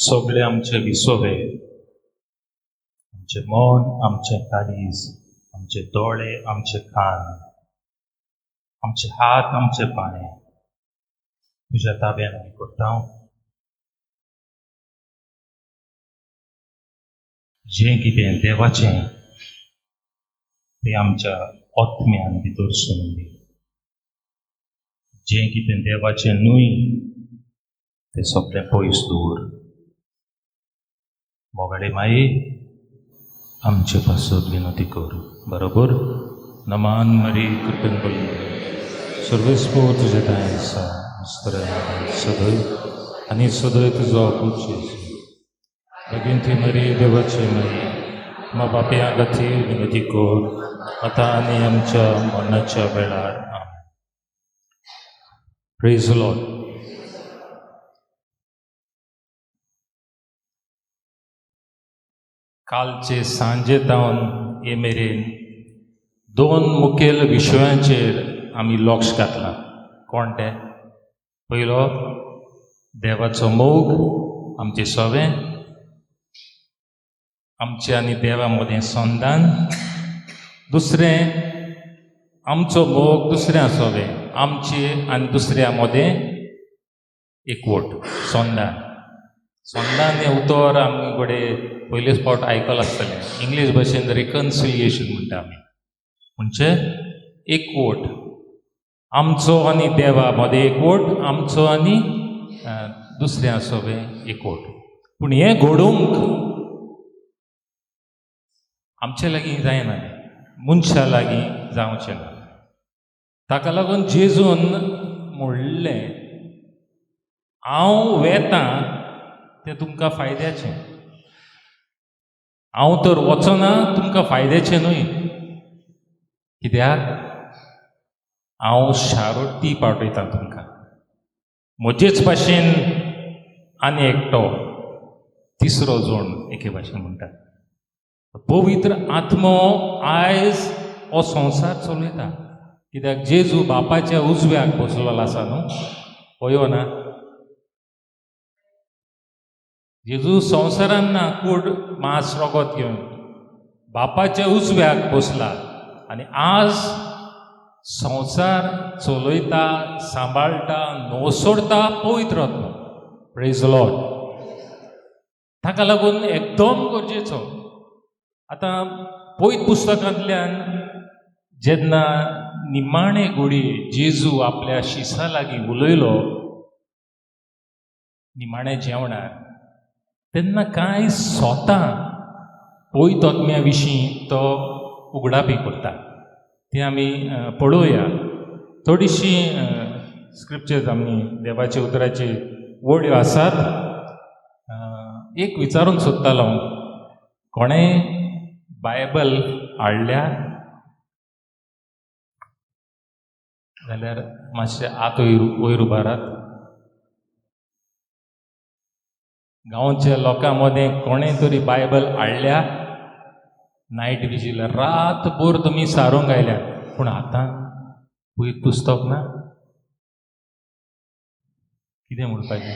सगळे आमचे विसोवे, आमचे मन, आमचे काळीज, आमचे दोळे, आमचे कान, आमचे हात, आमचे पांय तुझ्या ताब्यात आमी करता. जें कितें देवाचें तें आमच्या आत्म्यान भितर सोडून दी. जें कितें देवाचें न्हय तें सगळें पयस दवर. मोगाडे माये आमचे पासत विनंती कर. बरोबर नमान मरी कृपेन सर्वेस्पोर तुझे दाय आसा सदैव आनी सदैव तुजो पूज बेगीन ती मरी देवाची माई मा बापया खातीर विनंती कर आतां आनी आमच्या मरणाच्या वेळार. Praise the Lord. कालचे सांजे तावन हे मेरेन दोन मुखेल विशयांचेर आमी लक्ष घातलां. कोण ते? पयलो देवाचो मोग, आमचे सोवें, आमचे आनी देवा मदें संधान. दुसरें आमचो मोग, दुसऱ्या सोवें, आमचे आनी दुसऱ्या मदें एकवट, संधान. संधान हें उतर आमी कडेन पयलेच फावट आयकलां आसतलें. इंग्लीश भाशेन रिकन्सिलिएशन म्हणटा आमी, म्हणजे एकवट. आमचो आनी देवा मदें एकवट, आमचो आनी दुसऱ्या सोबें एकवट. पूण हें घडोवंक आमचे लागीं जायना, मनशा लागीं जावचें ना. ताका लागून जेजून म्हणलें हांव वेतां तें तुमकां फायद्याचें. हांव तर वचना तुमकां फायद्याचें न्हय. कित्याक हांव शारोट्टी पावयतां तुमकां. म्हजेच भाशेन आनी एकटो तिसरो जोण एके भाशेन म्हणटा. पवित्र आत्मो आयज हो संवसार चलयता. कित्याक जेजू बापाच्या उजव्याक बसलेलो आसा न्हू, पळयो ना. जेजू संवसारान ना, कूड मांस रोगत घेवन बापाच्या उजव्याक बसला आनी आज संवसार चलयता, सांबाळटा, नवसोडटा पवित्र आत्मो. Praise the Lord. ताका लागून एकदम गरजेचो. आतां पयत पुस्तकांतल्यान जेन्ना निमाणे घडये जेजू आपल्या शिसा लागीं उलयलो निमाणे जेवणार, तेन्ना कांय स्वता पयत आत्म्या विशीं तो उगडापी करता. तें आमी पळोवया. थोडीशीं स्क्रिप्चर्स आमी देवाच्या उतराची वड्यो आसात. एक विचारूंक सोदतालो, कोणें बायबल हाडल्या जाल्यार मातशें आत वयर उबारात. गांवच्या लोकां मदें कोणें तरी बायबल हाडल्या. नायट विजील रातभर तुमी सारूंक आयल्या, पूण आतां पयत पुस्तक ना. कितें म्हणपाचें?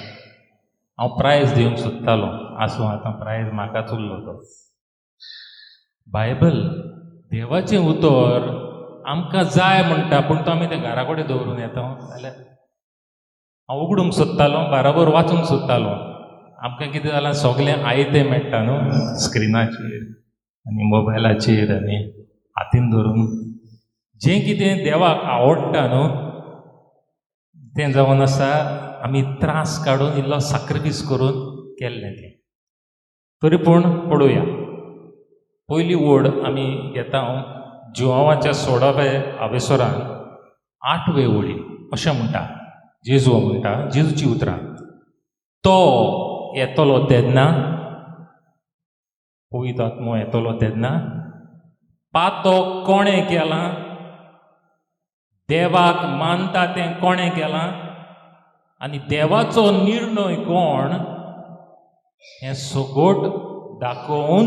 हांव प्रायज दिवंक सोदतालो. आसूं आतां प्रायज म्हाकाच उरलो तो. बायबल देवाचें उतर आमकां जाय म्हणटा, पूण तो आमी तें घरा कडेन दवरून येता जाल्यार हांव उगडूंक सोदतालो, बराबर वाचूंक सोदतालो. आमकां कितें जालां, सगळें आयतें मेळटा न्हू, स्क्रिनाचेर आनी मोबायलाचेर आनी हातीन धरून. जें कितें देवाक आवडटा न्हू तें जावन आसा आमी त्रास काडून इल्लो सॅक्रिफायस करून केल्लें तें. तरी पूण पळोवया. पयली वड आमी घेता हांव जुवांवाच्या 16व्या आवेसोरान 8वे वडी. अशें म्हणटा जेजू म्हणटा, जेजूची उतरां. तो येतलो तेन्ना, पवित्र आत्मो येतलो तेन्ना पातो कोणें केलां, देवाक मानता तें कोणें केलां आनी देवाचो निर्णय कोण हें सगोट दाखोवन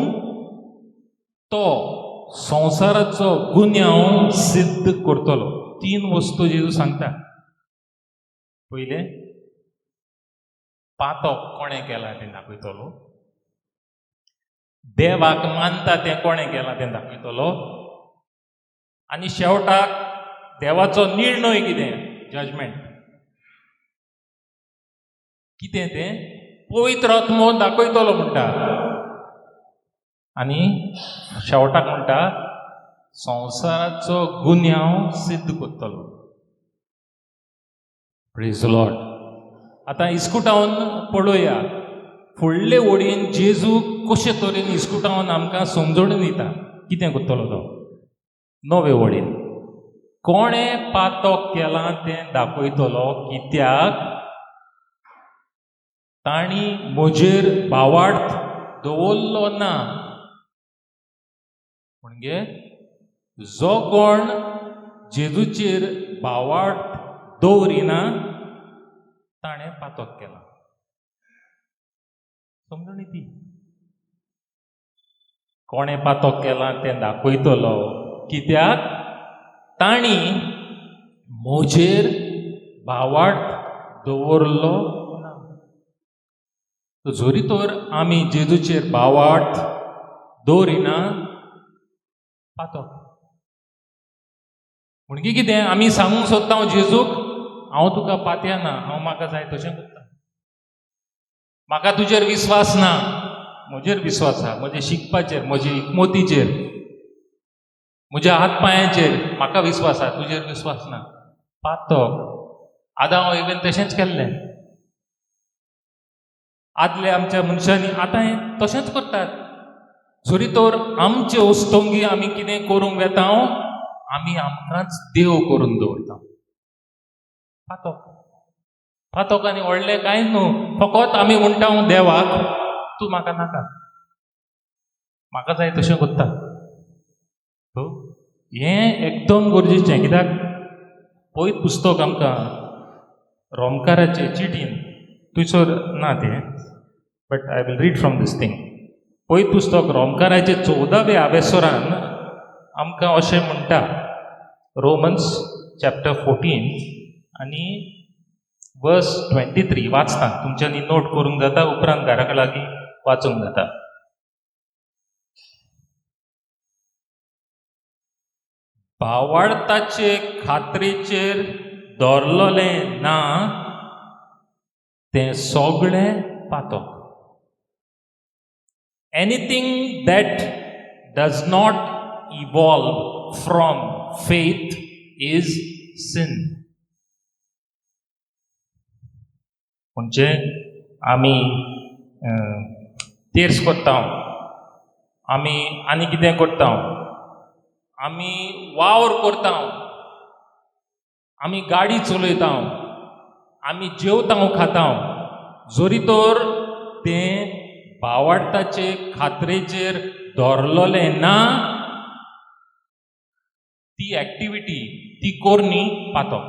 तो संवसाराचो गुन्यांव सिद्ध करतलो. 3 वस्तू जेजू सांगता. पयलें पातोक कोणें केला तें दाखयतलो. देवाक मानता तें कोणें केलां तें दाखयतलो. आनी शेवटाक देवाचो निर्णय कितें, जजमेंट कितें तें पवित्र आत्मो दाखयतलो म्हणटा. आनी शेवटाक म्हणटा संवसाराचो गुन्यांव सिद्ध करतलो. Praise the Lord. आतां इस्कुटावन पळोवया फुडले वडीन जेजू कशे तरेन इस्कुटावन आमकां समजोवन दिता कितें करतलो तो. नवे वडीन कोणें पातक केलां तें दाखयतलो, कित्याक तांणी म्हजेर भावार्थ दवरलो ना. म्हणजे जो कोण जेजूचेर भावार्थ दवरिना ताणें पातक केला. समजणी ती. कोणें पातक केलां तें दाखयतलो, कित्याक तांणी म्हजेर भावार्थ दवरलो ना. जोरी तर आमी जेजूचेर भावार्थ दवरिना पातक. म्हणजे कितें आमी सांगूंक सोदता जेजूक हांव तुका पातया ना, हांव म्हाका जाय तशें करता. म्हाका तुजेर विस्वास ना, म्हजेर विस्वास आहा, म्हजे शिकपाचेर, म्हजे इकमतीचेर, म्हज्या हात पांयाचेर म्हाका विस्वास आहा, तुजेर विस्वास ना. पातक. आदां हांवें तशेंच केल्लें. आदले आमच्या मनशांनी आतां हें तशेंच करतात. जोरी तर आमचे वस्तोंगी आमी कितें करूंक वेता, आमी आमकांच देव करून दवरता. पातक. पातक आनी व्हडलें कांयच न्हू. फकत आमी म्हणटा देवाक तूं म्हाका नाका, म्हाका जाय तशें करता. हें एकदम गरजेचें. कित्याक पयत पुस्तक आमकां रोमकाराचे चिटीन थंयसर ना तें, but I will read from this thing. पयत पुस्तक रोमकाराचे 14व्या बेसोरान आमकां अशें म्हणटा, रोमन्स चॅप्टर 14 आनी वर्स 23 वाचता. तुमच्यांनी नोट करूंक जाता, उपरांत घराक लागीं वाचूंक जाता. भावार्थाचे खात्रेचेर दवरलेलें ना तें सगळें पातक. Anything that does not evolve from faith is sin. म्हणजे आमी तेर्स करता, आमी आनी कितें करता, आमी वावर करता, आमी गाडी चलयता, आमी जेवता खाता, जोरी तर तें भावार्थाचे खात्रेचेर दवरलेलें ना, ती एक्टिविटी ती कोरनी पातक.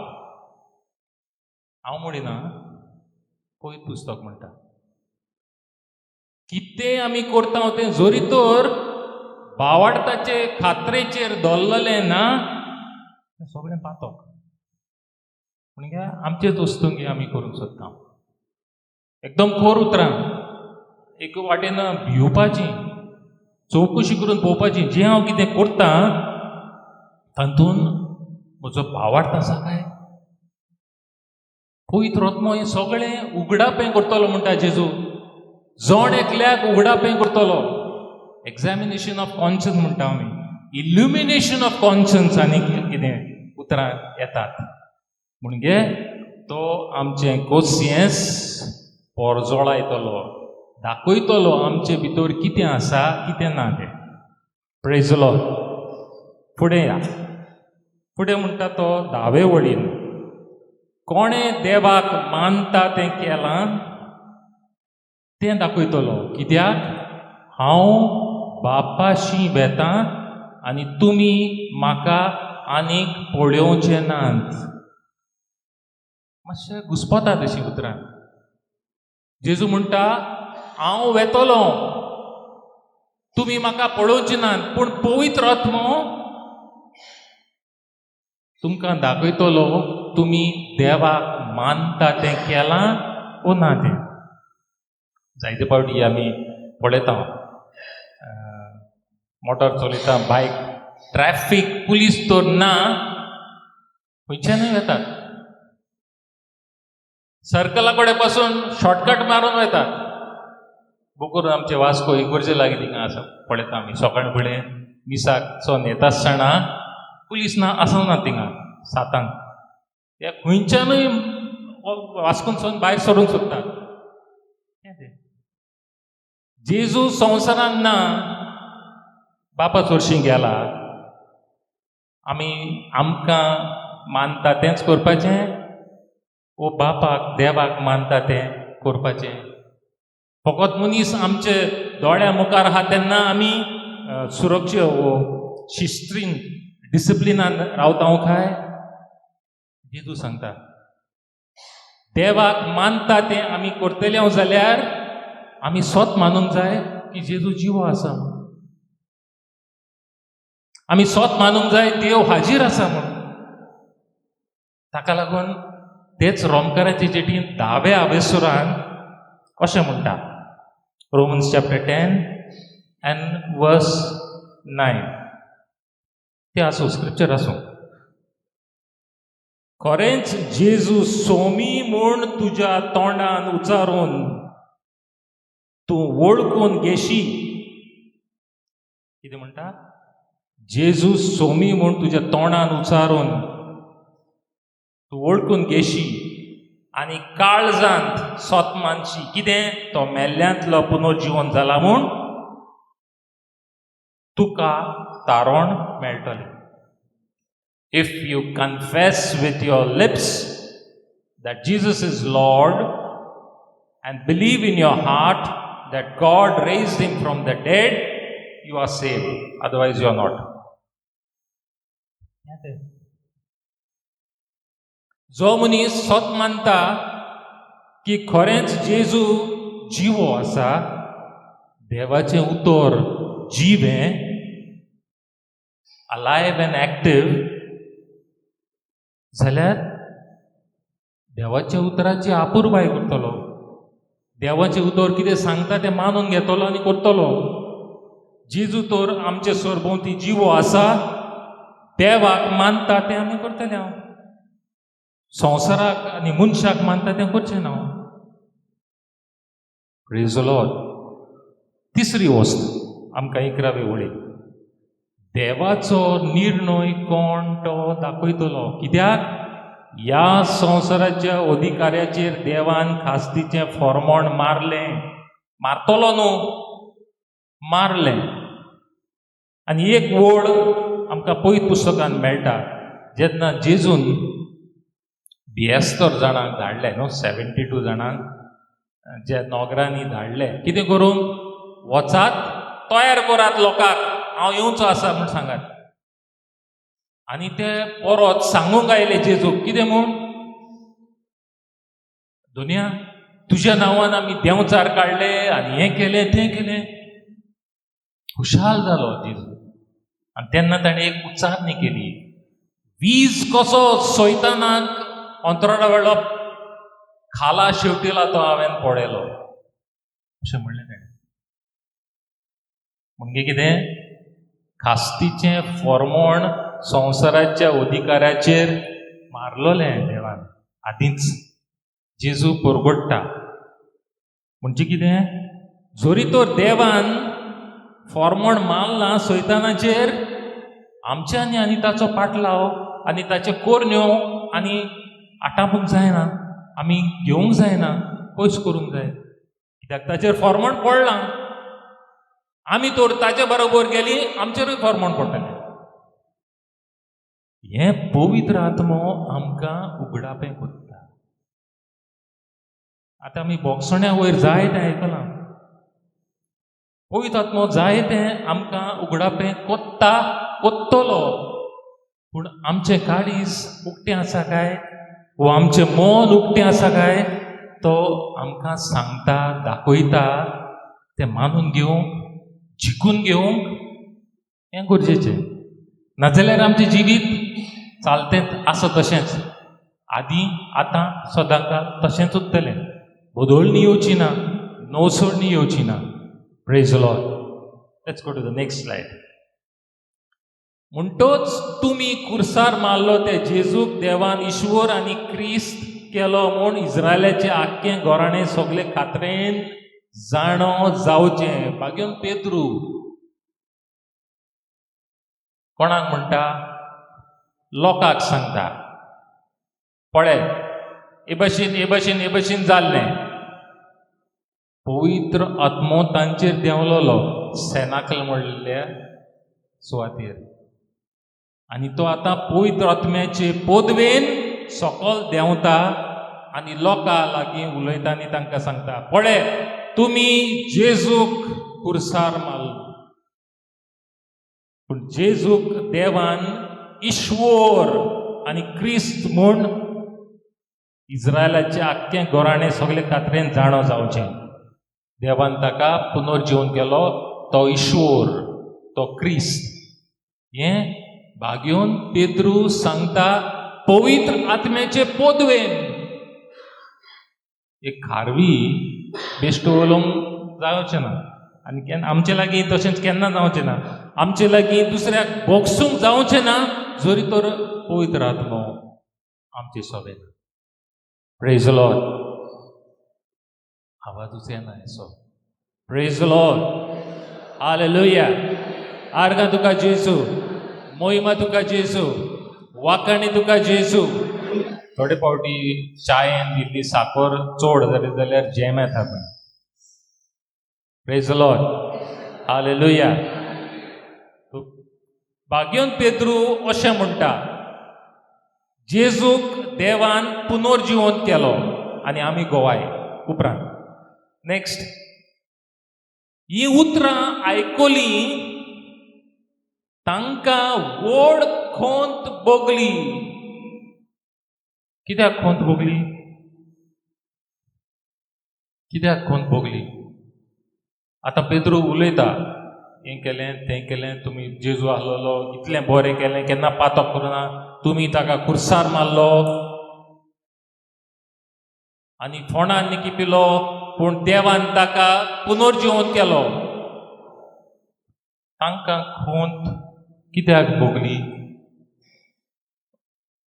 हांव म्हणिना, पयत पुस्तक म्हणटा. कितें आमी करता तें जोरी तर भावार्थाचे खात्रेचेर दवरलेलें ना तें सगळें पातक. म्हणजे आमचेच वस्तूंगी आमी करूंक सोदता. एकदम खोर उतरां. एक वाटेन भिवपाची, चवकशी करून पळोवपाची, जें हांव कितें करता तातूंत म्हजो भावार्थ आसा काय. पवित्र आत्मो हें सगळें उगडापें करतलो म्हणटा जेजू. जण एकल्याक उगडापें करतलो. एक्झामिनेशन ऑफ कॉन्शन्स म्हणटा आमी, इल्युमिनेशन ऑफ कॉन्शन्स आनी कितें उतरां येतात. म्हणजे तो आमचें कोसियेंस पोरजोळायतलो, दाखयतलो आमचे भितर कितें आसा कितें ना तें. Praise the Lord. फुडें या. फुडें म्हणटा तो 10वे वडीन कोणें देवाक मानता तें केलां तें दाखयतलो, कित्याक हांव बापाशी वेतां आनी तुमी म्हाका आनीक पळोवचे नात. मातशें घुस्पता तशीं उतरां. जेजू म्हणटा हांव वेतलो, तुमी म्हाका पळोवचे नात, पूण पवित्र आत्मो तुमकां दाखयतलो तुमी देवाक मानता तें केलां वो ना तें. जायते फावटी आमी पळयता मोटर चलयता बायक ट्रॅफिक पुलीस तर ना खंयच्यानूय येतात सर्कला कडेन पासून शॉर्टकट मारून वतात बकूर आमचे वास्को इगर्जे लागीं थिंगा आसा पळयता आमी सकाळ फुडें मिसाकचो येता आसतना पुलीस ना आसना थिंगा 7 ते खंयच्यानूय वास्कोनसून भायर सरूंक सोदतात जेजू संवसारान ना बापा चडशीं गेला आमी आमकां मानता तेंच करपाचें वो बापाक देवाक मानता तें करपाचें फकत मनीस आमचे दोळ्या मुखार आहा तेन्ना आमी सुरक्ष शिस्तीन डिसिप्लिनान रावता काय जेजू सांगता देवाक मानता तें आमी करतले जाल्यार आमी स्वत मानूंक जाय की जेजू जिवो आसा आमी स्वत मानूंक जाय देव हाजीर आसा म्हूण ताका लागून तेच रोमकाराचे जेटीन 10व्या आवेसुरान अशें म्हणटा रोमन्स चॅप्टर 10 and verse 9 ते आसूं स्क्रिप्चर आसूं खरेंच जेजू सोमी म्हूण तुज्या तोंडान उच्चारून तूं वळखून घेशी कितें म्हणटा जेजू सोमी म्हूण तुज्या तोंडान उच्चारून तूं वळखून घेशी आनी काळजांत स्वत मानशी कितें तो मेल्ल्यांतलो पुनर्जीवन जाला म्हूण तुका तारण मेळटलें if you confess with your lips that Jesus is Lord and believe in your heart that God raised him from the dead, you are saved. Otherwise, you are not. जो मनीस स्वत मानता की खरेंच जेजू जिवो आसा देवाचें उतर जीव हें अलायव एंड एक्टीव जाल्यार देवाच्या उतराची आपुरबाय करतलो देवाचें उतर कितें सांगता तें मानून घेतलो आनी करतलो जेजू तर आमचे सरभोंवती जिवो आसा देवाक मानता तें आमी करतले हांव संवसाराक आनी मनशाक मानता तें करचें ना प्रेज द लॉर्ड तिसरी वस्त आमकां 11वी वळी देवाचो निर्णय कोण तो दाखयतलो कित्याक ह्या संवसाराच्या अधिकाऱ्याचेर देवान खास्तीचें फॉर्मोण मारतलो न्हू मारलें आनी एक वड आमकां पयत पुस्तकान मेळटा जेन्ना जेजून 72 जाणांक धाडले न्हू 72 जाणांक जे नोकरांनी धाडले कितें करून वचात तयार करात लोकांक हांव येवचो आसा म्हूण सांगात आनी ते परत सांगूंक आयले जेजूक कितें म्हूण दुनिया तुज्या नांवान आमी देंवचार काडले आनी हें केलें तें केलें खुशाल जालो जेजू आनी तेन्ना ताणें एक उच्चारणी केली वीज कसो सैतानाक अंतराळा वेळो खाला शेवटीला तो हांवें पळयलो अशें म्हणलें ताणें म्हणजे कितें खास्तीचें फॉर्मोण संवसाराच्या अधिकाऱ्याचेर मारलोलें देवान आदींच जेजू परगट्टा म्हणजे कितें जोरी तर देवान फॉर्मोण मारला सैतानाचेर आमच्यांनी आनी ताचो पाटलाव आनी ताचे कोरण्यो आनी आटापूंक जायना आमी घेवंक जायना पयस करूंक जाय कित्याक ताचेर फॉर्मोण पडलां आमी तर ताचे बरोबर गेली आमचेरूय फॉर्मोण पडटलें हें पवित्र आत्मो आमकां उगडापें करता आतां आमी बोगसण्या वयर जाय तें आयकलां पवित्र आत्मो जाय तें आमकां उगडापें कोत्तलो पूण आमचें काळीज उक्तें आसा काय वो आमचें मन उक्तें आसा काय तो आमकां सांगता दाखयता तें मानून घेवंक जिखून घेवंक हें गरजेचें नाजाल्यार आमचें जिवीत चालतें आसा तशेंच आदीं आतां सदांकाळ तशेंच उरतलें बदलणी येवची ना नवसोडणी येवची ना. Praise Lord. Let's go to the next slide. म्हणटोच तुमी कुर्सार मारलो ते जेजूक देवान ईश्वर आनी क्रिस्त केलो म्हूण इस्रायलाचे आख्खें घोराणें सगळे खात्रेन जाणो जावचें. भाग्योन पेद्रू कोणाक म्हणटा? लोकांक सांगता, पळय हे भशेन जाल्लें. पवित्र आत्मो तांचेर देंवलोलो सेनाकल म्हणलेल्या सुवातेर, आनी तो आतां पवित्र आत्म्याचे पोदवेन सकयल देंवता आनी लोकां लागीं उलयता आनी तांकां सांगता, पळय तुमी जेजूक कुर्सार मारलो, पूण जेजूक देवान ईश्वर आनी क्रिस्त म्हूण इस्रायलाचे आख्खें घोराणें सगळे खात्रेन जाणो जावचें. देवान ताका पुनर्जीवन केलो, तो ईश्वर, तो क्रिस्त. हें भाग्योन पेद्रू सांगता पवित्र आत्म्याचे पोदवेन. एक खारवी बेश्टो उलोवंक जावचें ना, आनी आमचे लागीं तशेंच केन्ना जावचें ना. आमचे लागीं दुसऱ्याक भोगसूंक जावचें ना जरी तर पवित्र आत्मो आमचे सोबेन. Praise Lord. आवाजूच येना हेचो. Praise Lord. हालेलुया. आर्गां तुका जेजू, मोहिमा तुका जेजू, वाखाणी तुका जेजू. थोडे फावटी चायेन दिल्ली साखर चड जाली जाल्यार जेम येता पळय. Praise Lord. हालेलुया. भाग्योन पेद्रू अशें म्हणटा, जेजूक देवान पुनर्जीवन केलो आनी आमी गोवाय. उपरांत नेक्स्ट ही उतरां आयकली तांकां व्हड खोंत भोगली. कित्याक खोंत भोगली? कित्याक खोंत भोगली? आतां पेद्रू उलयता, हें केलें तें केलें, तुमी जेजू आहलोलो, इतलें बरें केलें, केन्ना पातक करुना, तुमी ताका कुर्सार मारलो आनी फोंडान निकिपिलो, पूण देवान ताका पुनर्जीवन केलो. तांकां खोंत कित्याक भोगली?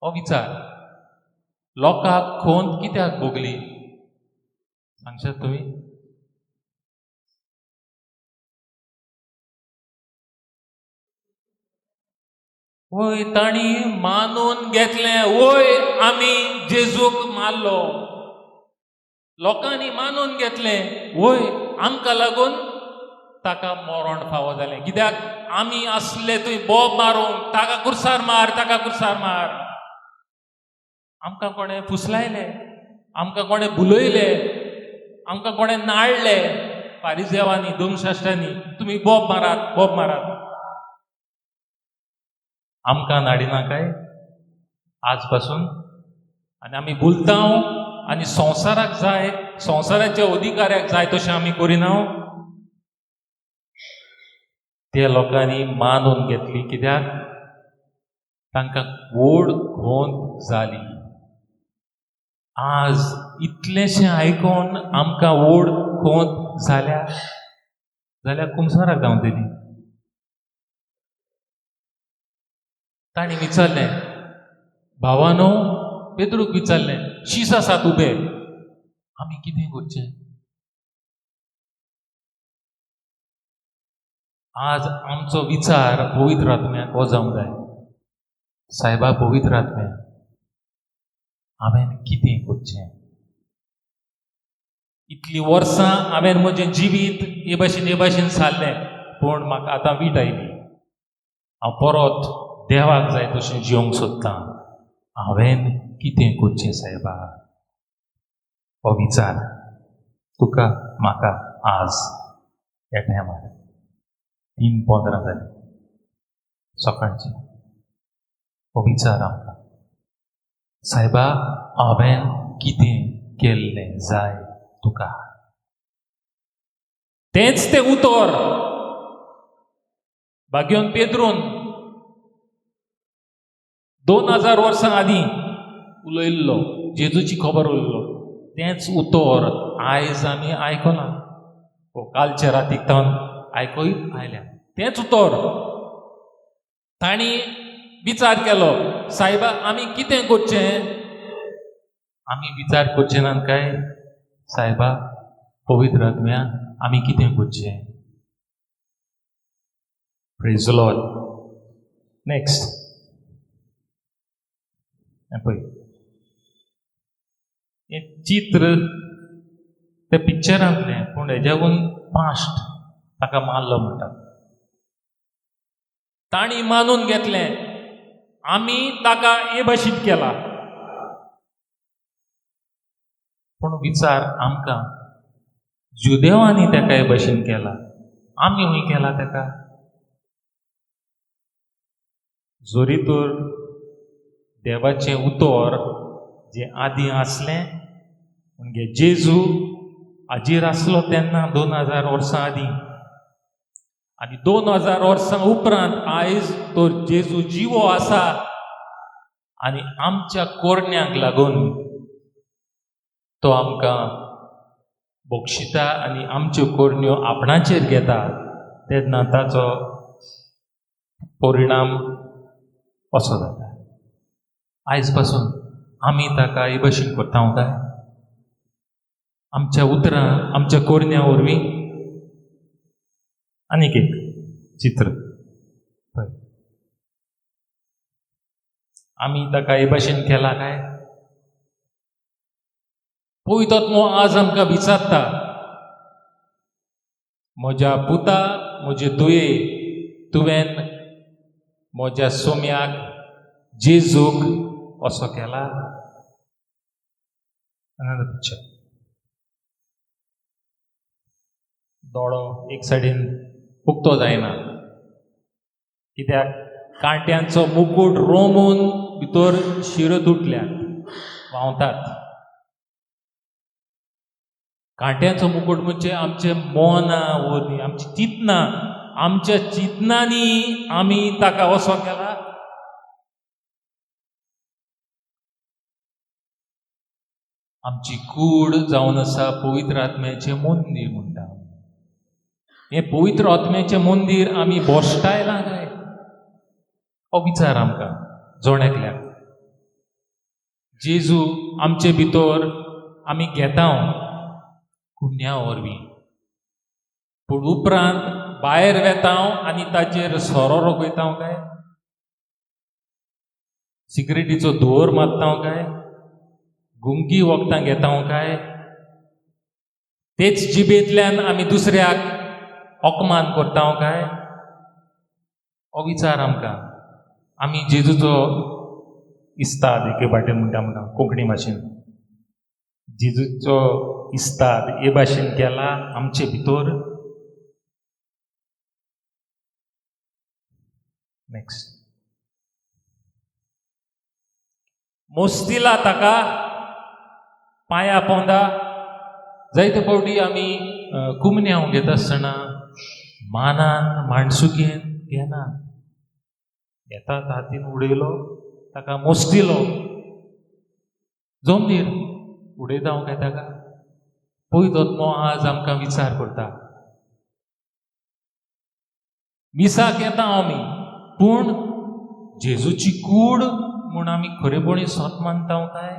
हो विचार. लोकांक खोंत कित्याक भोगली? सांगशात तुमी? वय ताणी मानून घेतलें, वय आमी जेजूक मारलो. लोकांनी मानून घेतलें, वय आमकां लागून ताका मरण फावो जालें. कित्याक आमी आसले थंय बोब मारूंक, ताका कुर्सार मार, ताका कुर्सार मार. आमकां कोणें फुसलायलें, आमकां कोणें भुलयलें, आमकां कोणें नाळ्ळें. फारिजेवांनी, धर्मशास्त्रांनी, तुमी बोब मारात, बोब मारात. आमकां नाडिना काय आज पासून? आनी आमी भुलता आनी संवसाराक जाय, संवसाराच्या अधिकाऱ्याक जाय तशें आमी करिना. त्या लोकांनी मानून घेतली. कित्याक? तांकां व्हड खोंत जाली. आज इतलेशें आयकोन आमकां व्हड खोंत जाल्यार कुमसाराक गावतली. ताणी विचारलें, भावानो, पेद्रूक विचारलें, शीस आसात उबे, आमी कितें करचें? आज आमचो विचार पवित्र आत्म्याक हो जावंक जाय. सायबा पवित्र आत्म्या, हांवें कितें करचें? इतलीं वर्सां हांवें म्हजें जिवीत हे भाशेन सारलें, पूण म्हाका आतां वीट आयली. हांव परत देवाक जाय तशें जिवंक सोदतां. हांवें कितें करचें सायबा? हो विचार तुका म्हाका आज ह्या टायमार 3:15 जाली सकाळची. हो विचार आमकां, सायबा हांवें कितें केल्लें जाय तुका? तेंच तें उतर भाग्योन पेद्रून 2000 वर्सां आदीं उलयल्लो, जेजूची खबर उरलो. तेंच उतर आयज आमी आयकना. कालच्या रातीक थावन आयकोयत आयल्या तेच उतर ताणी विचार केलो सायबा आमी कितें करचें आमी विचार करचे नात काय सायबा पवित्र आत्म्या आमी कितें करचें प्रेज द लॉर्ड नेक्स्ट पळय हें चित्र त्या पिक्चरांतलें पूण हेज्याकून पास्ट ताका मारलो म्हणटात ताणी मानून घेतलें आमी ताका हे भाशेन केला पूण विचार आमकां जुदेवांनी ताका हे भाशेन केला आमी हूंय केला ताका जोरी तर देवाचें उतर जें आदीं आसलें म्हणजे जेजू हाजीर आसलो तेन्ना 2000 वर्सां आदीं आनी 2000 वर्सां उपरांत आयज तो जेजू जिवो आसा आनी आमच्या कोरण्यांक लागून तो आमकां बक्षिता आनी आमच्यो कोरण्यो आपणाचेर घेता तेन्ना ताचो परिणाम असो जाता आयज पासून आमी ताका हे भाशेन करता काय आमच्या उतरां आमच्या कोरण्या वरवीं आनीक एक चित्र पळय आमी ताका हे भाशेन केला काय पवित्र आत्मो आज आमकां विचारता म्हज्या पुता म्हजे धुये तुवें म्हज्या सोम्याक जेजूक असो केला दोळो एक सायडीन उक्तो जायना कित्याक कांट्यांचो मुकूट रोमून भितर शिरो तुटल्यात व्हांवतात कांट्यांचो मुकूट म्हणजे आमचे मोना वरवीं आमची चिंतना आमच्या चिंतनांनी आमी ताका असो केला आमची कूड जावन आसा पवित्र आत्म्याचें मंदीर म्हणटा हें पवित्र आत्म्याचें मंदीर आमी बोश्टायलां काय हो विचार आमकां जोण्याकल्याक जेजू आमचे भितर आमी घेता कुन्या वरवीं पूण उपरांत भायर वेता आनी ताचेर सोरो रोखयता काय सिगरेटीचो धुंवर मारता काय गुंगी वखदां घेता काय तेच जिबेंतल्यान आमी दुसऱ्याक अपमान करता काय हो विचार आमकां आमी जेजूचो इस्ताद एके वाटेन म्हणटा कोंकणी भाशेन जेजूचो इस्ताद हे भाशेन केला आमचे भितर नेक्स्ट मोस्तिला ताका पांयां पोंदा जायते फावटी आमी कुमन्यांव घेता आसतना मानान माणसुकेन घेनात घेतात हातीन उडयलो ताका मोस्तिलो जमनीर उडयता काय ताका पयत आत्मो आज आमकां विचार करता मिसाक येता आमी पूण जेजूची कूड म्हूण आमी खरेपणी सोत मानता काय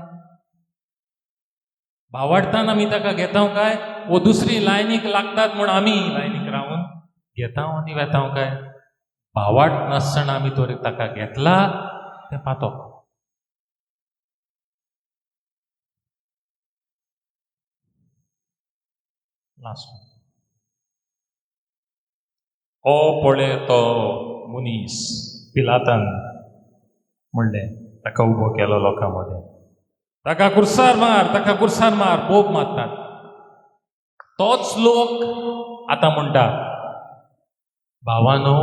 भावार्थान आमी ताका घेता काय वो दुसरी लायनीक लागतात म्हूण आमी लायनीक रावन घेता आनी वेता काय भावार्थ नासतना आमी तर ताका घेतला तें पातक लास्ट हो पळय तो मनीस पिलातान म्हणलें ताका उबो केलो लोकां मदें ताका कुर्सार मार पोप मारतात तोच लोक आतां म्हणटा भावानो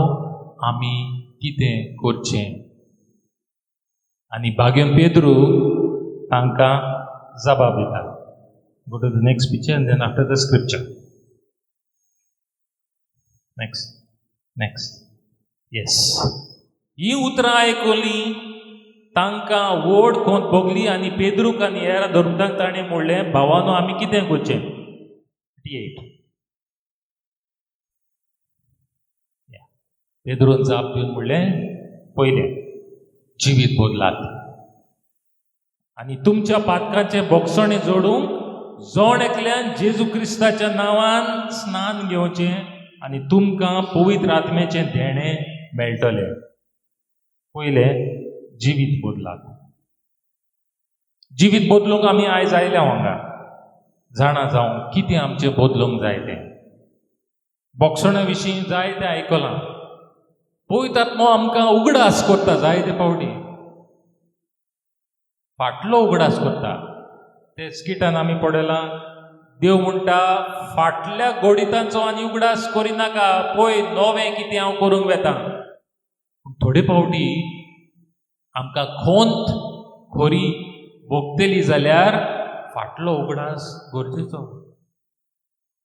आमी कितें करचें आनी भाग्यन पेद्रू तांकां जबाब दिता go to the next picture and then after the scripture next yes ही उतरां आयकली तांकां वोड खोंत भोगली आनी पेद्रूक आनी हेर धर्मदाक ताणें म्हणलें भावानो आमी कितें करचें 38 पेद्रोन जाप दिवन म्हणलें पयलें जिवीत बदलात आनी तुमच्या पातकाचें बोगसणें जोडूंक जोण एकल्यान जेजू क्रिस्ताच्या नांवान स्नान घेवचें आनी तुमकां पवित्र आत्म्याचें देणें मेळटलें. पयलें जिवीत बदलात. जिवीत बदलूंक आमी आयज आयल्या हांगा जाणा जावं कितें आमचें बदलूंक जाय तें. बोगसणां विशीं जायतें आयकलां. पवित्र आत्मो आमकां उगडास करता जायते फावटी. फाटलो उगडास करता. ते स्किटान आमी पळयलां, देव म्हणटा फाटल्या गोडितांचो आनी उगडास करिनाका, पळय नवें कितें हांव करूंक वेतां. पूण थोडे फावटी आमकां खोंत खोरी भोगतली जाल्यार फाटलो उगडास गरजेचो.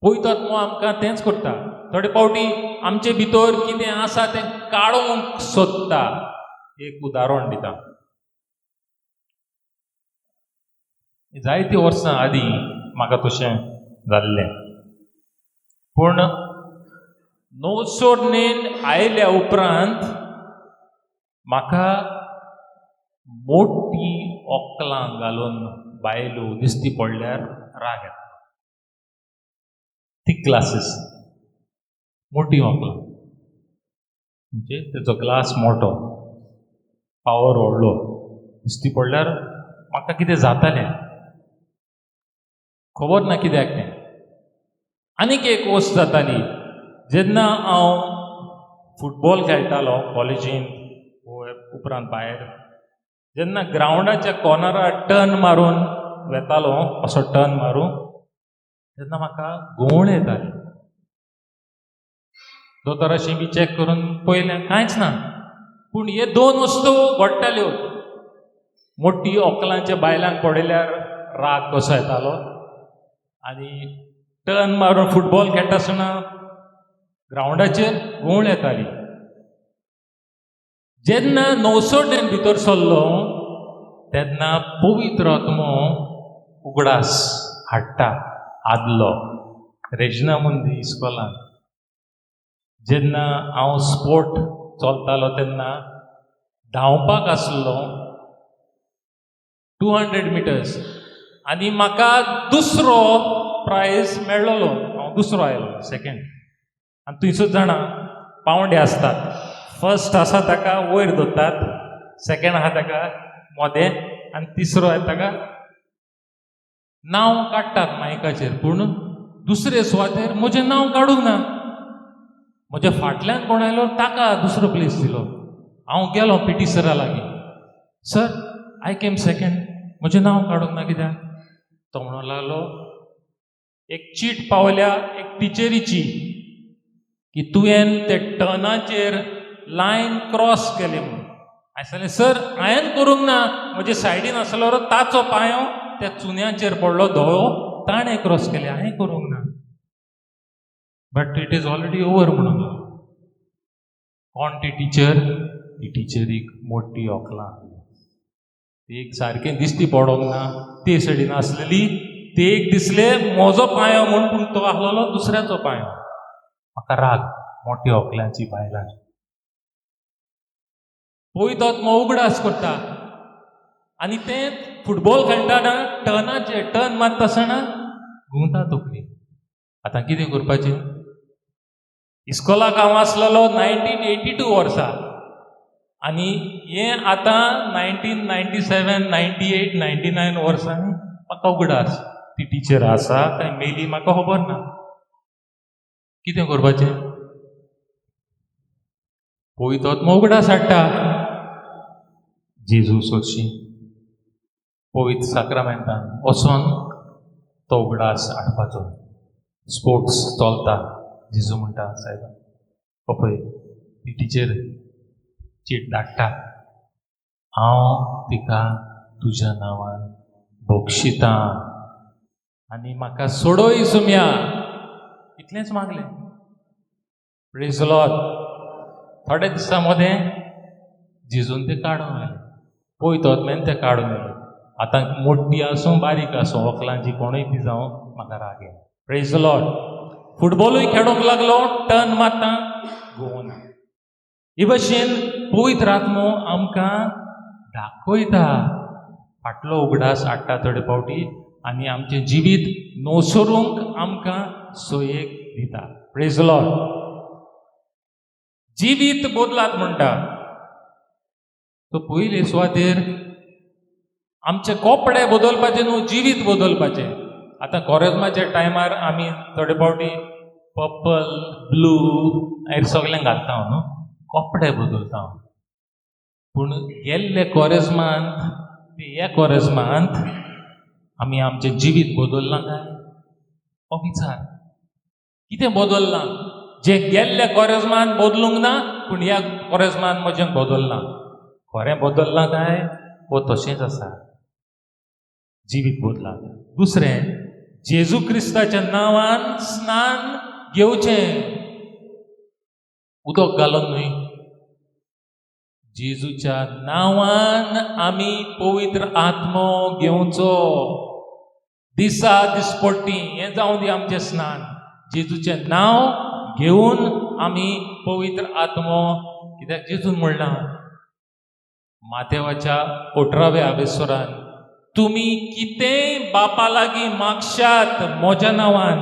पवित्र आत्मो आमकां तेंच करता. थोडे फावटी आमचे भितर कितें आसा तें काडूंक सोदता. एक उदाहरण दिता. जायतीं वर्सां आदीं म्हाका तशें जाल्लें. पूण नवसोडणेन आयल्या उपरांत म्हाका मोठी ओंकलां घालून बायलो दिश्टी पडल्यार राग येता. थिक ग्लासीस, मोठी ओंकलां म्हणजे तेजो ग्लास मोठो, पावर व्हडलो दिश्टी पडल्यार म्हाका कितें जातालें. खबर ना कित्याक तें. आनीक एक वस्त जाताली. जेन्ना हांव फुटबॉल खेळटालो कॉलेजीन उपरांत भायर, जेन्ना ग्रावंडाच्या कॉर्नरार टर्न मारून वेतालो, असो टर्न मारूं, तेन्ना म्हाका घुंवळ येताली. दोतोराशी बी चॅक करून पळयलें, कांयच ना. पूण हे दोन वस्तू घडटाल्यो. मोठी ओंकलांच्या बायलांक पळयल्यार राग कसो येतालो आनी टर्न मारून फुटबॉल खेळटा आसतना ग्रावंडाचेर घुंवळ येताली. जेन्ना नवसोडणेन भितर सरलो तेन्ना पवित्र आत्मो उगडास हाडटा. आदलो रेजना मुंदी इस्कॉलान जेन्ना हांव स्पोर्ट चलतालो तेन्ना धांवपाक आसलो 200 मिटर्स आनी म्हाका दुसरो प्रायज मेळ्ळलो. हांव दुसरो आयलो, सेकेंड. आनी थंयसर जाणा पावंडे आसतात. फर्स्ट आसा ताका वयर दवरतात, सेकेंड आहा ताका मोदें आनी तिसरो आहा ताका नांव काडटात मायकाचेर. पूण दुसरे सुवातेर म्हजें नांव काडूंक ना. म्हज्या फाटल्यान कोण आयलो ताका दुसरो प्लेस दिलो. हांव गेलो पीटी सरा लागीं, सर आय केम सेकेंड, म्हजें नांव काडूंक ना कित्याक? तो म्हणूंक लागलो, एक चीट पावल्या एक टिचरीची की तुवें ते टर्नाचेर लायन क्रॉस केली म्हणून. हांवें सांगलें, सर हांवें करूंक ना, म्हजे सायडीन आसलो ताचो पांयो त्या चुन्याचेर पडलो धवो, ताणें क्रॉस केले, हांवें करूंक ना. But it is already over म्हणून लागलो. कोण ती टिचर? ती टिचरीक मोठी ओंकलां. एक सारकें दिश्टी पडोंक ना, ते सायडीन आसलेली ते एक दिसले म्हजो पांयो म्हूण, पूण तो आसलेलो दुसऱ्याचो पांयो. म्हाका राग मोठी ओंकल्यांची बायलांची. पवित्र आत्मो उगडास करता आनी तें फुटबॉल खेळटाना टर्न मारता आसतना घुंवता तकली. आतां कितें करपाचें? इस्कॉलाक हांव आसलेलो 1982 वर्सा आनी हें आतां 1997, 98, 99 वर्सांनी म्हाका उगडास. ती टिचर आसा काय मेली म्हाका खबर ना. कितें करपाचें? पवित्र आत्मो उगडास हाडटा. जेजू सोडशी पवित्र साक्रामेंटान वचोन तो उगडास हाडपाचो. स्पोर्ट्स चलता, जेजू म्हणटा सायबा पपय ती टिचर चीट धाडटा, हांव तिका तुज्या नांवान बक्षितां आनी म्हाका सोडोय सुम्या. इतलेंच मागलें. Praise the Lord. थोड्या दिसां मदें जेजून तें काडून हाडलें. पवित्र आत्म्यान तें काडून हाडलें. आतां मोठी आसूं बारीक आसूं ओंकलांची कोणूय ती जावं म्हाका राग येना. Praise the Lord. फुटबॉलूय खेळोंक लागलो, टर्न मारता घुंवना. हे भाशेन पवित्र आत्मो आमकां दाखयता, फाटलो उगडास हाडटा थोडे फावटी आनी आमचें जिवीत नोसरूंक आमकां सोयेक दिता. Praise Lord. जिवीत बदलात म्हणटा तो पयले सुवातेर आमचे कपडे बदलपाचे न्हू, जिवीत बदलपाचें. आतां कॉरेजमाच्या टायमार आमी थोडे फावटी पर्पल ब्लू हेर सगळें घालता न्हू, कपडे बदलता. पूण गेल्ले कॉरेजमांत ह्या कॉरेजमांत आमी आमचें जिवीत बदललां काय हो विचार. कितें बदललां? जें गेल्ल्या कॉरेजमांत बदलूंक ना पूण ह्या कॉरेजमांत म्हजें बदललां. खरें बदललां काय वो तशेंच आसा? जिवीत बदलां. दुसरें, जेजू क्रिस्ताच्या नांवान स्नान घेवचें. उदक घालून न्हय, जेजूच्या नांवान आमी पवित्र आत्मो घेवचो. दिसा दिसपट्टी हें जावं दी आमचें स्नान. जेजूचें नांव घेवन आमी पवित्र आत्मो, कित्याक जेजून म्हणलां माथेवाच्या 18व्या विसरान, तुमी कितेंय बापा लागीं मागशात म्हज्या नांवान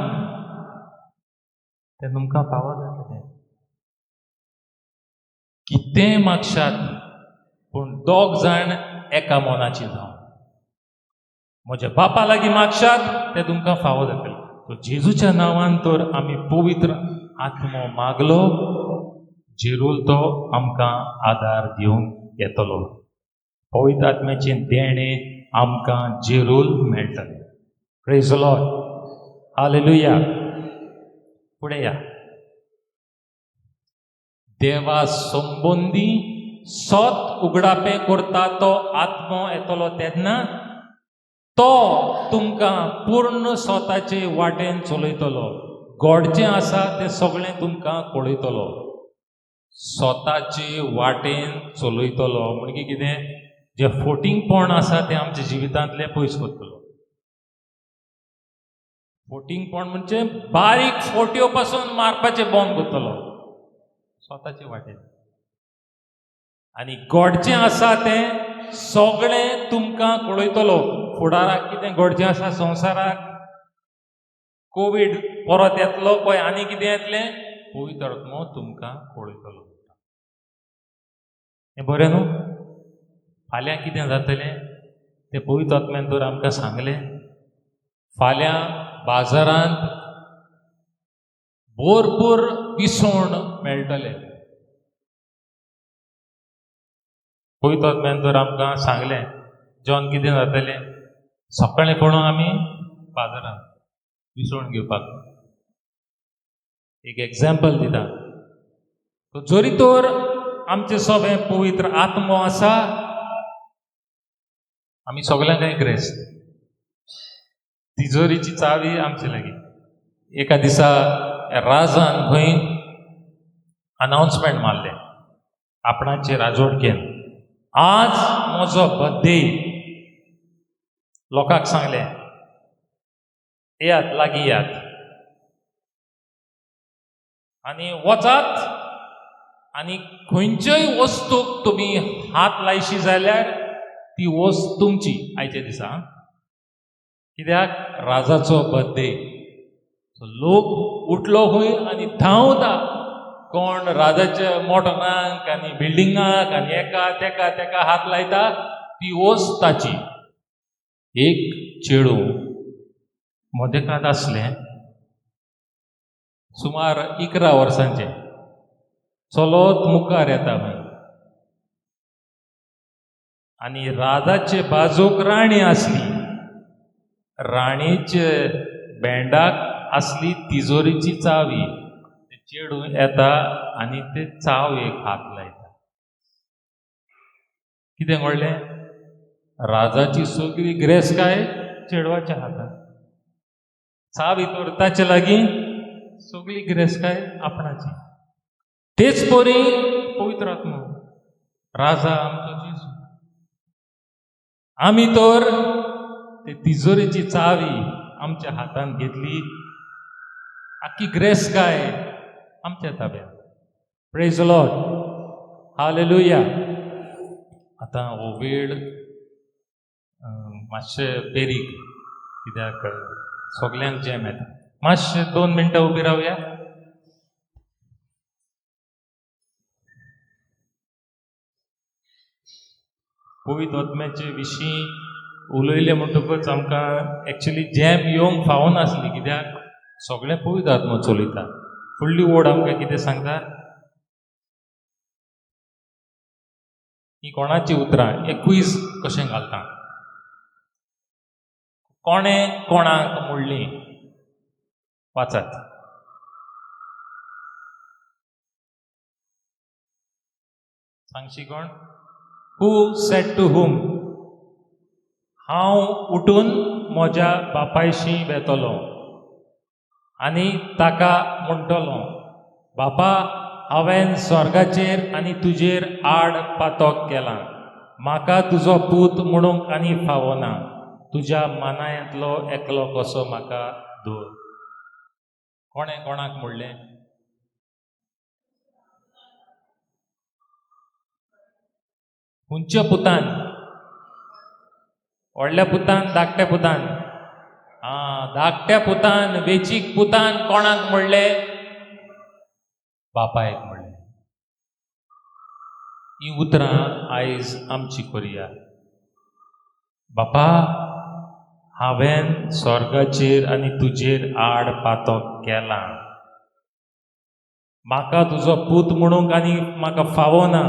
तें तुमकां फावो जातलें. कितेंय मागशात पूण दोग जाण एका मोनाची जावं. म्हज्या बापा लागीं मागशात तें तुमकां फावो जातलें. तो जेजूच्या नांवान तर आमी पवित्र आत्मो मागलो, जेरूल तो आमकां आदार दिवंक येतलो. पवित्र आत्म्याचें देणें आमकां जेरूल मेळटलें. Praise the Lord. हालेलुया. फुडें या. देवा संबंदी सत उगडापें करता तो आत्मो येतलो तेन्ना तो तुमकां पूर्ण स्वताचे वाटेन चलयतलो. घडचें आसा तें सगळें तुमकां कळयतलो. स्वताचे वाटेन चलयतलो म्हणजे कितें? जे फोटिंगपण आसा तें आमच्या जिवितांतलें पयस करतलो. फोटिंगपण म्हणजे बारीक फोट्यो पासून मारपाचें बंद करतलो स्वताचे वाटेन. आनी घडचें आसा तें सगळें तुमकां कळयतलो. फुडाराक कितें घडचें आसा संवसाराक, कोवीड परत येतलो पळय, आनी कितें येतलें, पवित्र आत्मो तुमकां कळयतलो. हें बरें न्हू? फाल्यां कितें जातलें तें पवित्र आत्म्यान तर आमकां सांगलें. फाल्यां बाजारांत भरपूर विसवण मेळटलें. पवित्र आत्म्यान तर आमकां सांगलें जॉन कितें जातलें, सकाळीं पडून आमी बाजारांत विसवण घेवपाक. एक एग्जाम्पल दिता. जरी तर आमचें सगळें पवित्र आत्मो आसा, आमी सगळ्यांक एक ग्रेस. तिजोरीची चावी आमचे लागीं. एका दिसा राजान खंय अनाउन्समेंट मारलें आपणाचे राजवटकेन, आज म्हजो बर्थडे. लोकांक सांगलें येयात, लागीं येयात आनी वचात आनी खंयच्योय वस्तूक तुमी हात लायशी जाल्यार ती वस्त तुमची आयच्या दिसा. कित्याक राजाचो बर्थडे. लोक उठलो खंय आनी धांवता, कोण राजाच्या मोटरांक आनी बिल्डिंगाक आनी एका तेका तेका हात लायता, ती वस्त ताची. एक चेडूं मदेकांत आसलें, सुमार 11 वर्सांचें, चलत मुखार येता खंय आनी राजाचे बाजूक राणी आसली. राणीचे बँडाक आसली तिजोरीची चावी. चेडूं येता आनी ते चावेक हात लायता. कितें घडलें? राजाची सगळी ग्रेसकाय चेडवाच्या हातांत. चावी तर ताचे लागीं, सगळी ग्रेसकाय आपणाची. तेच परी पवित्र आत्मो, राजा आमचो जेजू. आमी तर ते तिजोरीची चावी आमच्या हातांत घेतली, आख्खी ग्रेसकाय आमच्या ताब्यांत. Praise the Lord. हालेलुया. आतां हो वेळ मातशें बेरीक, कित्याक सगल्यांक जॅम येता. मातशें 2 मिनटां उबी रावया. पवित्र आत्म्याचे विशीं उलयलें म्हणटकूच आमकां एक्चुली जॅम येवंक फावनासली, कित्याक सगळें पवित्र आत्मा चलयता. फुडली ओड आमकां कितें सांगता? ही कोणाची उतरां? एक क्विज कशें घालता. कोणें कोणाक म्हणलीं? वाचात. सांगशी कोण? हू सेड टू हूम? हांव उठून म्हज्या बापायशी वेतलो आनी ताका म्हणटलो, बापा, हांवें स्वर्गाचेर आनी तुजेर आड पातक केलां. म्हाका तुजो पूत म्हणूंक आनी फावना. तुज्या मानायांतलो एकलो कसो म्हाका दवर. कोणें कोणाक म्हणलें? खंयच्या पुतान? व्हडल्या पुतान, धाकट्या पुतान? धाकट्या पुतान, वेंचीक पुतान कोणाक म्हणलें? बापायक म्हणलें. ही उतरां आयज आमची करया. बापा, हांवें स्वर्गाचेर आनी तुजेर आड पातक केलां. म्हाका तुजो पूत म्हणूंक आनी म्हाका फावना.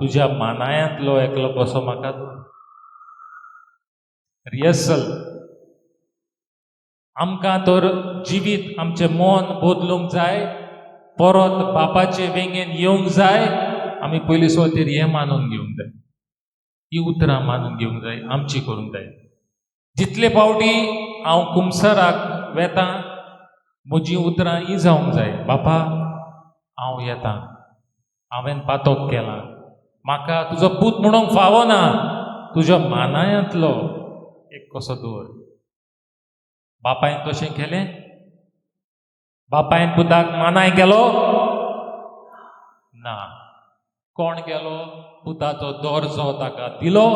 तुज्या मानायांतलो एकलो कसो म्हाका दवर. रिहर्सल. आमकां तर जिवीत आमचें मन बदलूंक जाय, परत बापाचे वेंगेन येवंक जाय. आमी पयलीं सुवातेर हें मानून घेवंक जाय, ही उतरां मानून घेवंक जाय, आमची करूंक जाय. जितले फावटी हांव कुमसराक वेतां, म्हजी उतरां ही जावंक जाय. बापा, हांव येतां, हांवें पातक केलां, म्हाका तुजो पूत म्हणूंक फावना. तुज्या मानायांतलो एक कसो दवर. बापायन तशें केलें? बापायन पुताक मानाय केलो? ना. कोण केलो? पुताचो दर्जो ताका दिलो.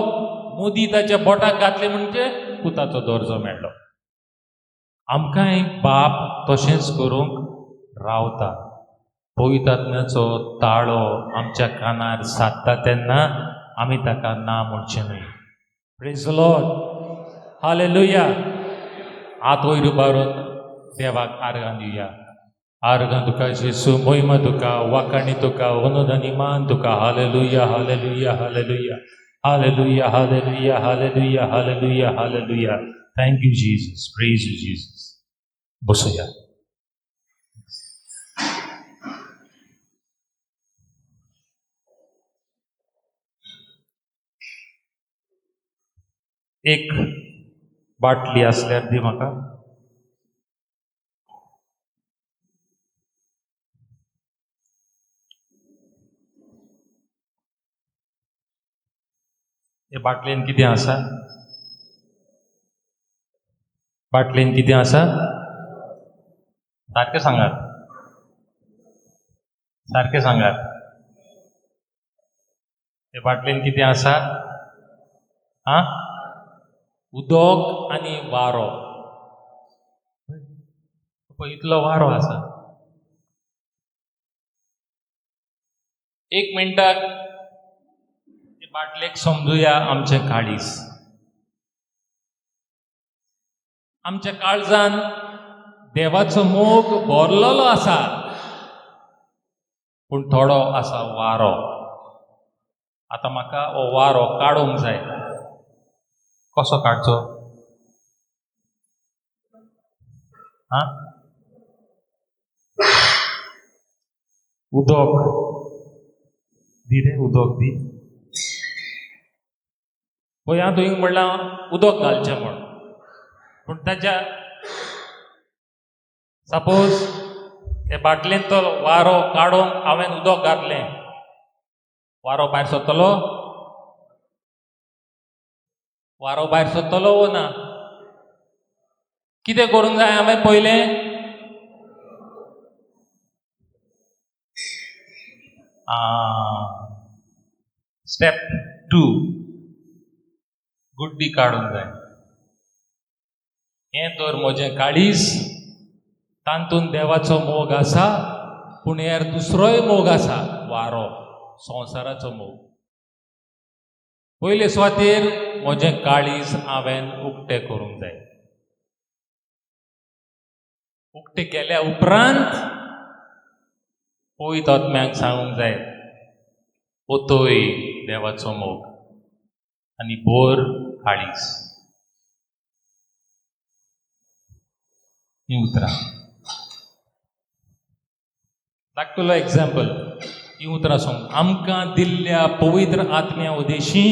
मुदी ताच्या बोटाक घातली म्हणजे पुताचो दर्जो मेळ्ळो. आमकांय बाप तशेंच करूंक रावता. पवित्र आत्म्याचो ताळो आमच्या कानार सादता तेन्ना आमी ताका ना म्हणचें न्हय. Praise the Lord. हालेलुया. हात वयर उबारून देवाक आर्गां दिवया. आर्गां तुका जेसू, मोहिमा तुका, वाखाणी तुका, अनुदानी मान तुका. Hallelujah, hallelujah, hallelujah, hallelujah, hallelujah, hallelujah, hallelujah, hallelujah. Thank you Jesus. Praise you Jesus. बसूया. एक बाटली आसल्यार दी म्हाका. हे बाटलेन कितें आसा? बाटलेन कितें आसा? सारकें सांगात. सारकें सांगात. हे बाटलेन कितें आसा? उदक आनी वारो. पळय, इतलो वारो आसा. एक मिनटाक हे बाटलेक समजुया आमचें काळीज. आमच्या काळजान देवाचो मोग भरलेलो आसा, पूण थोडो आसा वारो. आतां म्हाका हो वारो काडूंक जाय. कसो काडचो? उदक दी रे, उदक दी. पळय, हांव तुवें म्हणलां उदक घालचें म्हण, पूण ताच्या सपोज हे बाटलेंत तो वारो काडूंक हांवें उदक घातलें, वारो भायर सरतलो? वारो भायर सरतलो वो ना? कितें करूंक जाय हांवें पयलें? स्टेप 2 गुड्डी काडूंक जाय. हें तर म्हजें काळीज, तातूंत देवाचो मोग आसा, पूण हेर दुसरोय मोग आसा, वारो, संवसाराचो मोग. पयले सुवातेर म्हजें काळीज हांवें उक्तें करूंक जाय. उक्तें केल्या उपरांत पवित्र आत्म्याक सांगूंक जाय, ओतोय देवाचो मोग आनी भोर काळीज. ही उतरां धाकटुलो एग्जाम्पल. ही उतरां सांग. आमकां दिल्ल्या पवित्र आत्म्या उदेशी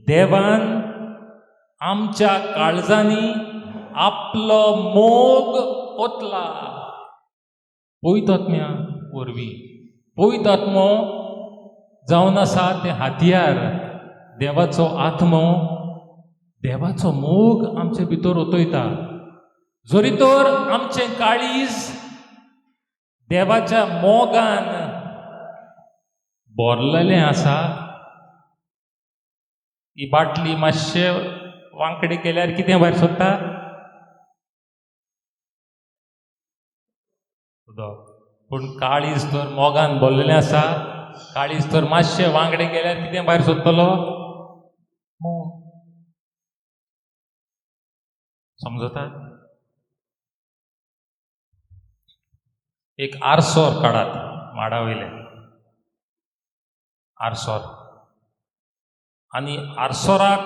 देवान आमच्या काळजांनी आपलो मोग ओतला. पवित्र आत्म्या वरवीं. पवित्र आत्मो जावन आसा तें हातयार. देवाचो आत्मो देवाचो मोग आमचे भितर ओतयता. जरी तर आमचें काळीज देवाच्या मोगान भरलेलें आसा, ही बाटली मातशें वांकडे केल्यार कितें भायर सरता? उदक. पूण काळीज तर मोगान भरलेलें आसा, काळीज तर मातशें वांकडे केल्यार कितें भायर सरतलो? मोग. समजता? एक आरसोर काडात माडा वयलें. आरसोर. आनी आरसोराक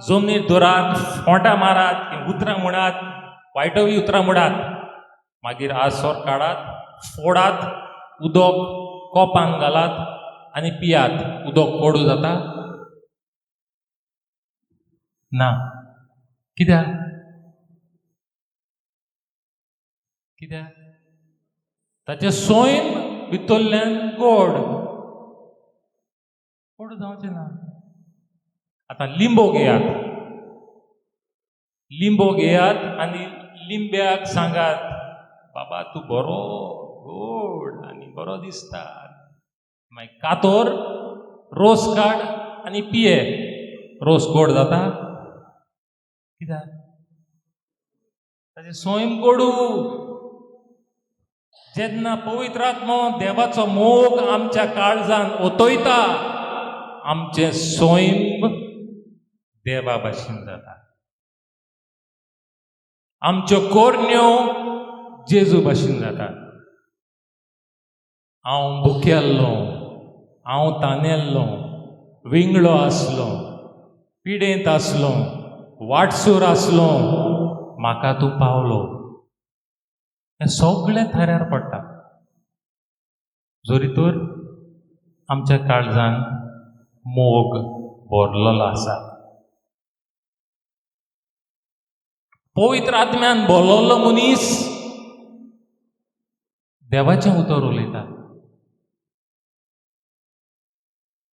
जमनीर धरात, फोंटां मारात, उतरां म्हणात, वायटवी उतरां म्हणात. मागीर आरसोर काडात, फोडात, उदक कोपांत घालात आनी पियात. उदक कोडू जाता? ना. कित्याक? कित्याक? ताचें सोयम भितरल्यान गोड. कोड जावचें ना. आतां लिंबो घेयात. लिंबो घेयात आनी लिंब्याक सांगात, बाबा तूं बरो गोड आनी बरो दिसता. मागीर कातोर रोस काड आनी पिये. रोस गोड जाता? कित्याक? ताचें सोयम कोडू. जेन्ना पवित्र आत्मो देवाचो मोग आमच्या काळजान ओतयता, आमचें सोयम देवा भाशेन जाता. आमच्यो कोरण्यो जेजू भाशेन जातात. हांव भुकेल्लो, हांव तानेल्लो, विंगडो आसलो, पिडेंत आसलो, वाटसूर आसलो, म्हाका तूं पावलो. हें सगळें थाऱ्यार पडटा. जरी तर आमच्या काळजान मोग भरलेलो आसा. पवित्र आत्म्यान भरलेलो मनीस देवाचें उतर उलयता.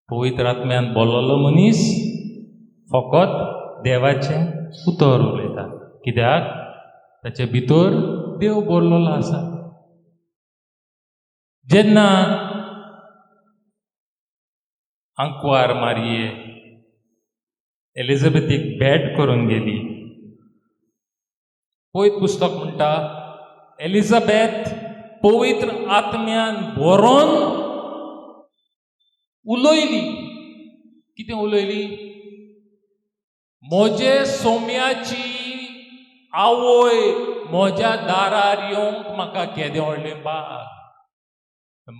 पवित्र आत्म्यान भरलेलो मनीस फकत देवाचें उतर उलयता. कित्याक? ताचे भितर देव भरलेलो आसा. जेन्ना आंकवार मारये एलिझाबेथीक भेट करून गेली, पवित्र पुस्तक म्हणटा, एलिझाबेथ पवित्र आत्म्यान भरोन उलयली. कितें उलयली? म्हजे सोम्याची आवय म्हज्या दारार येवंक म्हाका केदें व्हडलें बाग.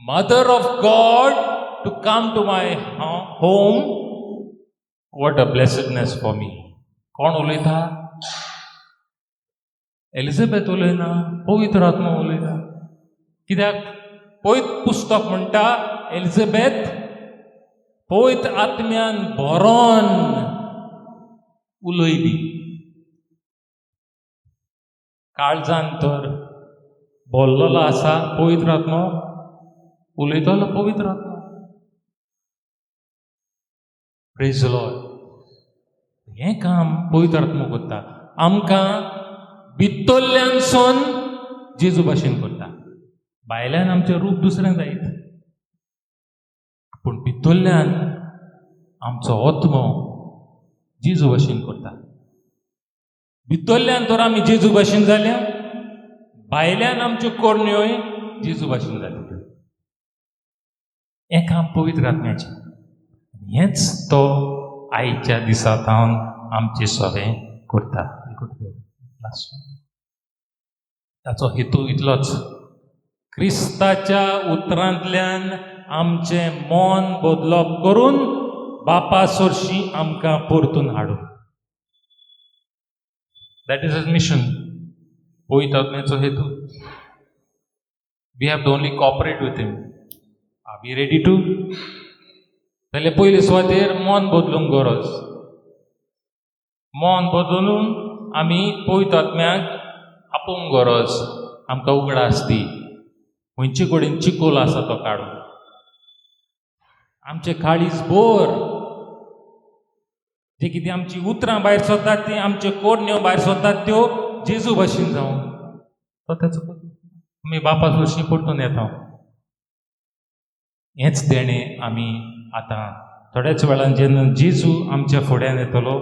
Mother of God to come to my home. What a blessedness for me. कोण उलयता? एलिझाबेथ उलयना, पवित्र आत्मा उलयता. कित्याक? पवित्र पुस्तक म्हणटा, एलिझाबेथ पवित्र आत्म्यान भरोन उलयली. काळजान तर भरलेलो आसा पवित्र आत्मो, उलयतलो पवित्र आत्मा. Praise the Lord. हें काम पवित्र आत्मो करता. आमकां भितरल्यान सोन जेजू भाशेन करता. भायल्यान आमचें रूप दुसरें जायत, पूण भितरल्यान आमचो आत्मो जेजू भाशेन करता. भितरल्यान तर आमी जेजू भाशेन जाल्या, भायल्यान आमच्यो कोरण्योय जेजू भाशेन जाल्यो. हें काम पवित्र आत्म्याचें. हेंच तो आयच्या दिसा सावन आमचे सगळें करता. ताचो हेतू इतलोच, क्रिस्ताच्या उतरांतल्यान आमचें मन बदलप करून बापा सोर्शी आमकां परतून हाडून. That is his mission. पवित्र आत्म्याचो हेतू. We have to only cooperate with him. Are we ready to? जाल्यार पयले सुवातेर मन बदलूंक गरज. मन बदलून आमी पवित्र आत्म्याक आपोवंक गरज. आमकां उगडास दी. खंयचे कडेन चिकोल आसा तो काडून. आमचे काळीज भर जे कितें आमची उतरां भायर सरतात ती, आमच्यो कोरण्यो भायर सरतात त्यो जेजू भाशेन जावं. तो ताचो आमी बापा सोर्शी परतून येता. हेंच देणें आमी आतां थोड्याच वेळान जेन्ना जेजू आमच्या फुड्यान येतलो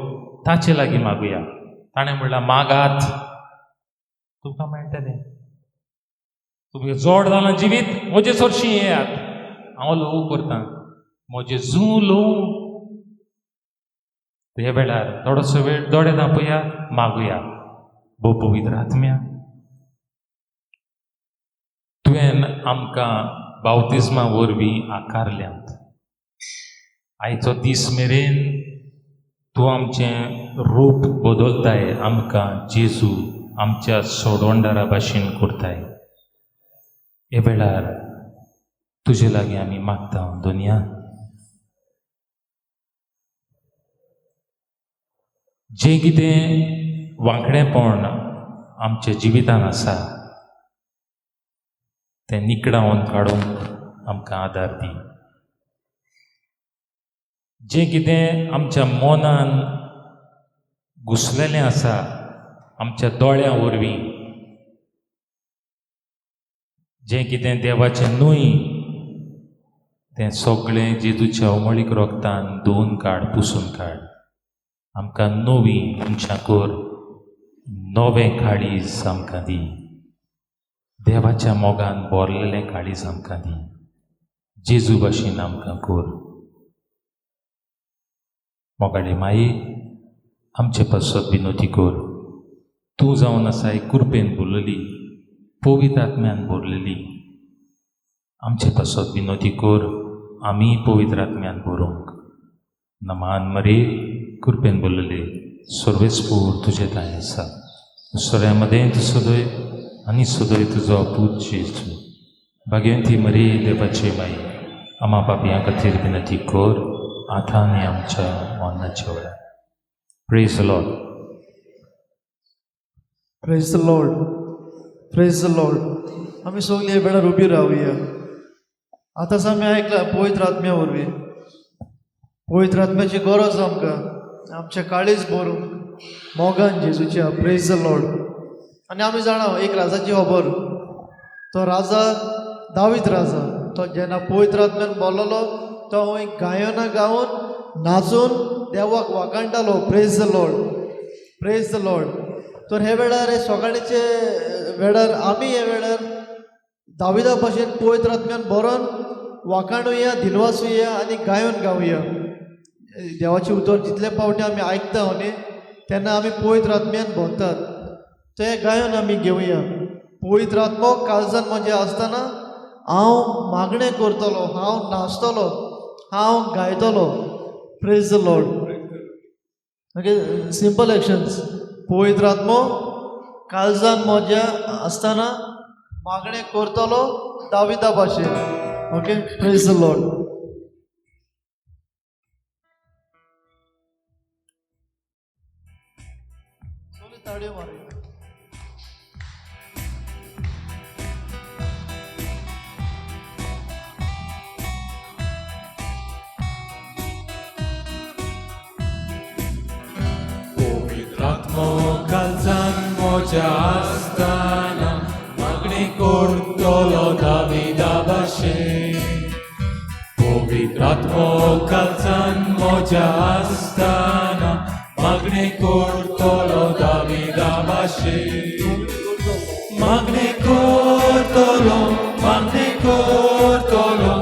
ताचे लागीं मागुया. ताणें म्हणलां मागात तुमकां मेळटलें. तुमगे जोड जालां जिवीत म्हजे सोर्शी येयात. हांव ल्हवू करतां. म्हजें जू ल्हवू. हे वेळार थोडोसो वेळ दोळे धांपया, मागुया. भोव पवित्र आत्म्या, तुवें आमकां बावतिस्मा वरवीं आकारल्यांत. आयचो दीस मेरेन तूं आमचें रूप बदलताय. आमकां जेजू आमच्या सोडवंडारा भाशेन करताय. हे वेळार तुजे लागीं आमी मागता दुनिया. जें कितें वांकडेपण आमच्या जिवितान आसा तें निकडावन काडूंक आमकां आदार दी. जें कितें आमच्या मनान घुसलेलें आसा आमच्या दोळ्यां वरवीं, जें कितें देवाचें न्हय तें सगळें जेजूच्या अमळीक रोगतान धुवन काड, पुसून काड. आमकां नवी मनशां कर. नवें काळीज आमकां दी. देवाच्या मोगान भरलेलें काळीज आमकां दी. जेजू भाशेन आमकां कर. मोगाळे माये, आमचे पासत विनोती कर. तूं जावन आसाय कृपेन भरलेली, पवित्र आत्म्यान भरलेली. आमचे पासत विनोती कर. आमी पवित्र आत्म्यान भरूंक. नमान मरे कृपेन भरलेले सर्वेस्पूर तुजे ताय आसा. सगळ्यामध्ये तूं सदय आनी सदय तुजो पूत जेजू. भाग्यवंती मरे देवाचे माई, आमा पापयां खातीर विनंती कर. आतां आनी आमच्या मरणाच्या वेळार. Praise the Lord. Praise the Lord. Praise the Lord. आमी सगळीं हे वेळार उबी रावया. आतांच आमी आयकलां पवित्र आत्म्या वरवीं. पवित्र आत्म्याची गरज आमकां आमच्या काळीज भरूंक मोगान जेजूच्या. Praise the Lord. आनी आमी जाणा एक राजाची खबर. तो राजा दावीद राजा. तो जेन्ना पवित्र आत्म्यान बोललो तो गायनां गावन नाचून देवाक वाखाणटालो. Praise the Lord. Praise the Lord. तर हे वेळार हे सकाळीचे वेळार आमी हे वेळार दाविदा भाशेन पवित्र आत्म्यान बरोवन वाखाणुया, दिनवासुया आनी गायन गावया. देवाचे उतर जितले फावटी आमी आयकता न्ही तेन्ना आमी पवित्र आत्म्यान भोंवतात. ते गायन आमी घेवया. पवित्र आत्मो काळजान म्हजे आसतना हांव मागणें करतलो, हांव नाचतलो, हांव गायतलो. Praise the Lord. Okay, simple actions. पवित्र आत्मो काळजान म्हज्या आसतना मागणें करतलो दाविदा भाशेन. Okay, praise the Lord. ताळयो मारूया. Pokrytratmo kalzan moja astana, magni kortolo Davida bashe. पवित्रात्मो kalzan moja astana Magne cortolo Davida Bashi Magne cortolo Magne cortolo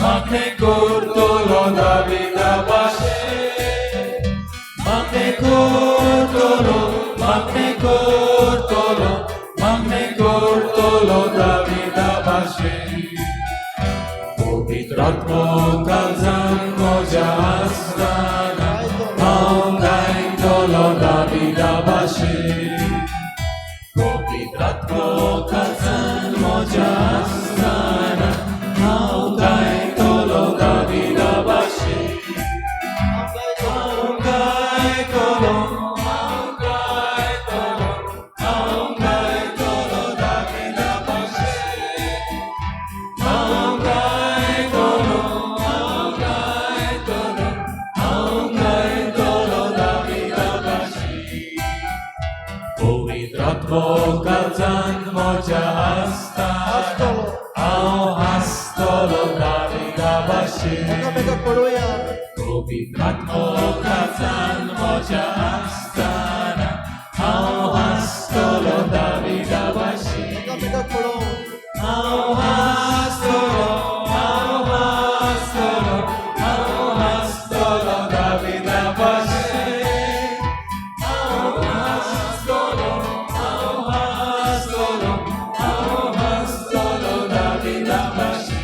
Magne cortolo Davida Bashi Magne cortolo Magne cortolo Magne cortolo Davida Bashi Pavitratmo kalzan moja astana Aungai tolo Davida Bashi Pavitratmo kalzan moja astana Aungai tolo Davida Bashi Aungai tolo Aungai tolo Aungai tolo Davida Bashi Aungai tolo Aungai tolo Aungai tolo Davida Bashi Pavitratmo kalzan moja astana Ao hastolo Davida Bashi पडूया Pavitratmo kalzan moja astana Ao hastolo Davida Bashi पडो Ao hastolo Ao hastolo Ao hastolo Davida Bashi Ao hastolo Ao hastolo Ao hastolo Davida Bashi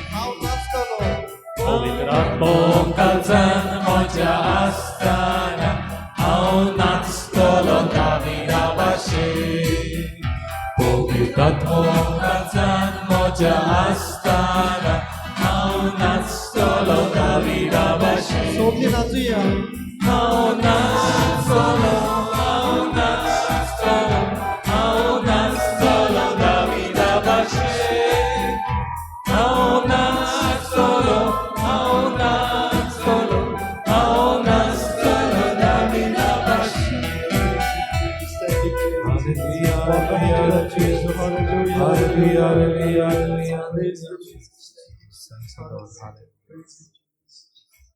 Pavitratmo kalzan moja astana Ao nastolo Davida Bashi Pavitratmo kalzan moja astana Ao nastolo Davida Bashi सोबती नाचूया Ao nastolo Ao nastolo Ao nastolo Davida Bashi Ao nastolo Ao nastolo Ao nastolo Davida Bashi Hallelujah, hallelujah, Jesus, hallelujah, hallelujah, hallelujah, hallelujah.